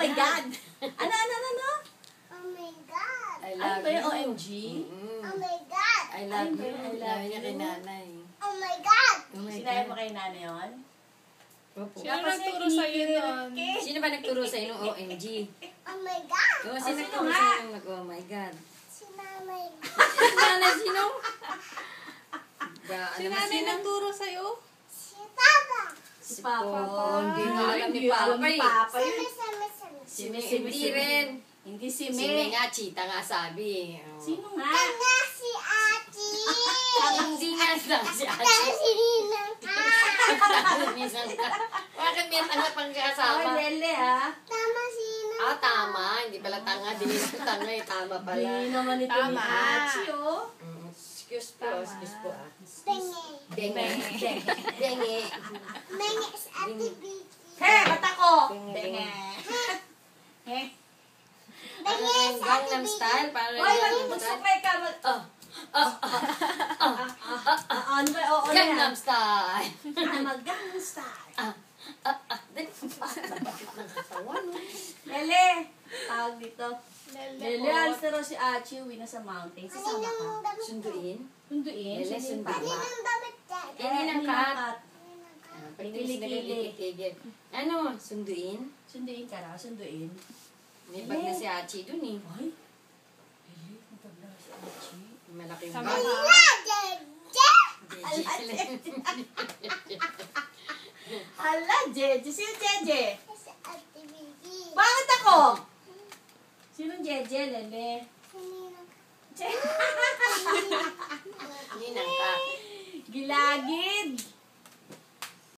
my God. Ano? Oh my God. I Ano love ba yung you. OMG? Oh my God. I love Ay, you. I love Sabi niya you. kay nanay. Oh my God. Oh my Sinabi mo God. kay nanay yun? Opo. Sino nagturo sa'yo nun? Sino ba nagturo sa'yo ng OMG? Oh my God. Oo, sino sino nagturo nga? sa'yo ng oh my God? Si Nanay. Nanay, sino? Ba, Si alam mo nanay sino? nagturo sa'yo? Si Papa. Si Papa. Paul. Hindi na alam ni Hindi alam Papa ni eh. Papa Si yun. Si. Hindi rin. Hindi si Si May. May nga, chita nga sabi. Oh. Sino nga? Tanga si Ati. Hindi nga lang si Tanga Ate. si Ninang ka. Minsan ka. Bakit may tanga pang kasama? Oh, Lele ha. Tama si Ninang. Ah, tama. Hindi pala tanga. Hindi tanga eh. Tama pala. Hindi naman ito ni Tama. Achi oh. Excuse po. Excuse po ah. Benge. Denge. Denge. Benge si Ate Vicky. He, mata ko. Benge. Benge. He. Ano Benge yung si Ate Gangnam Vicky. Style? Parang Oy, Gangnam Style. magsuklay ka. Ano ba? Oo, Gangnam Style. Mag-Gangnam Style. Dali. Bakit ng katawan? Lele, tawag dito. Lele Lele, po. alis na raw si Achi, uwi na sa mountain. Sasama ka. Kaninang damit. Sunduin? Sunduin? Lele, Sunduin sunduin. pa. Kaninang damit dyan. Hindi ng kat. Kaninang kat. Pagkilig-kilig. Ano? Sunduin? Sunduin ka raw, sunduin. May bag na si Achi dun eh. Ay, Lele, matagla si Achi. Malaking Sama bag. ka. Ala, Jeje. Hala, Jeje. Sino Jeje? Si Ate Vicky. Bakit ako? Sino Jeje, Lele? Si Ninang ka. Ninang ka. Gilagid.